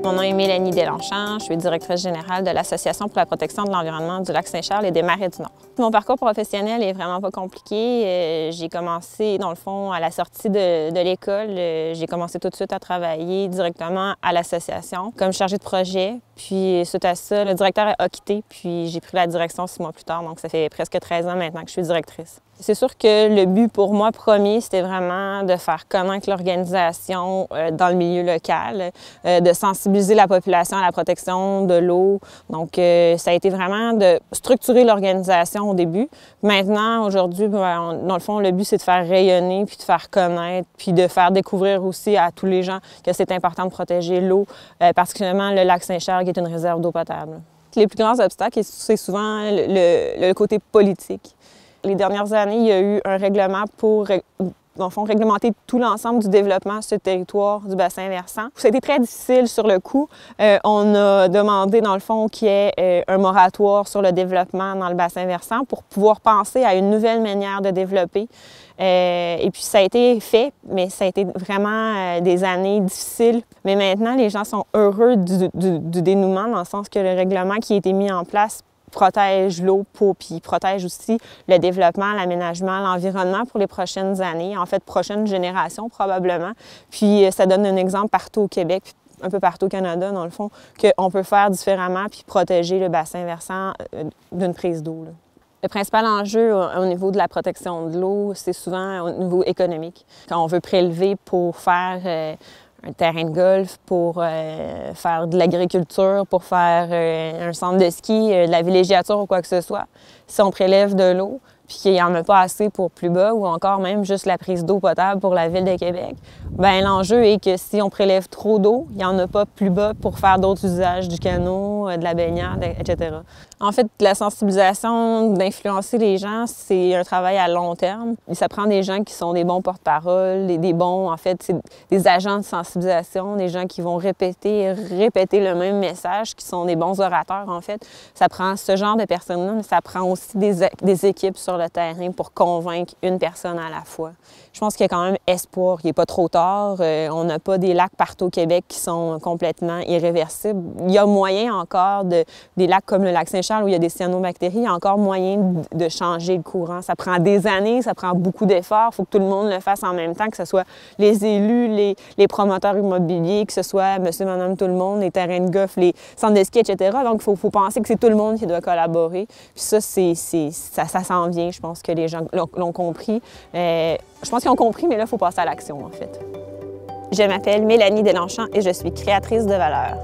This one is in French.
Mon nom est Mélanie Deslongchamps, je suis directrice générale de l'Association pour la protection de l'environnement du Lac-Saint-Charles et des Marais du Nord. Mon parcours professionnel est vraiment pas compliqué. J'ai commencé, dans le fond, à la sortie de l'école. J'ai commencé tout de suite à travailler directement à l'association comme chargée de projet. Puis, suite à ça, le directeur a quitté, puis j'ai pris la direction 6 mois plus tard. Donc, ça fait presque 13 ans maintenant que je suis directrice. C'est sûr que le but pour moi premier, c'était vraiment de faire connaître l'organisation dans le milieu local, de sensibiliser la population à la protection de l'eau. Donc, ça a été vraiment de structurer l'organisation au début. Maintenant, aujourd'hui, dans le fond, le but, c'est de faire rayonner, puis de faire connaître, puis de faire découvrir aussi à tous les gens que c'est important de protéger l'eau, particulièrement le lac Saint-Charles, qui est une réserve d'eau potable. Les plus grands obstacles, c'est souvent le côté politique. Les dernières années, il y a eu un règlement pour, dans le fond, réglementer tout l'ensemble du développement sur le territoire du bassin versant. Ça a été très difficile sur le coup. On a demandé, dans le fond, qu'il y ait un moratoire sur le développement dans le bassin versant pour pouvoir penser à une nouvelle manière de développer. Et puis, ça a été fait, mais ça a été vraiment des années difficiles. Mais maintenant, les gens sont heureux du dénouement, dans le sens que le règlement qui a été mis en place protège l'eau, puis protège aussi le développement, l'aménagement, l'environnement pour les prochaines années, en fait, prochaines générations probablement. Puis ça donne un exemple partout au Québec, puis un peu partout au Canada, dans le fond, qu'on peut faire différemment puis protéger le bassin versant d'une prise d'eau. Le principal enjeu au niveau de la protection de l'eau, c'est souvent au niveau économique. Quand on veut prélever pour faire un terrain de golf, pour faire de l'agriculture, pour faire un centre de ski, de la villégiature ou quoi que ce soit. Si on prélève de l'eau, puis qu'il n'y en a pas assez pour plus bas, ou encore même juste la prise d'eau potable pour la Ville de Québec, bien l'enjeu est que si on prélève trop d'eau, il n'y en a pas plus bas pour faire d'autres usages du canot, de la baignade, etc. En fait, la sensibilisation, d'influencer les gens, c'est un travail à long terme. Et ça prend des gens qui sont des bons porte-parole, des bons, en fait, c'est des agents de sensibilisation, des gens qui vont répéter le même message, qui sont des bons orateurs, en fait. Ça prend ce genre de personnes-là, mais ça prend aussi des équipes sur le terrain pour convaincre une personne à la fois. Je pense qu'il y a quand même espoir. Il n'est pas trop tard. On n'a pas des lacs partout au Québec qui sont complètement irréversibles. Il y a moyen encore des lacs comme le lac Saint-Charles où il y a des cyanobactéries, il y a encore moyen de changer le courant. Ça prend des années, ça prend beaucoup d'efforts. Il faut que tout le monde le fasse en même temps, que ce soit les élus, les promoteurs immobiliers, que ce soit monsieur, madame, tout le monde, les terrains de golf, les centres de ski, etc. Donc, il faut penser que c'est tout le monde qui doit collaborer. Puis ça, ça s'en vient. Je pense que les gens l'ont compris. Je pense qu'ils ont compris, mais là, il faut passer à l'action, en fait. Je m'appelle Mélanie Deslongchamps et je suis créatrice de valeur.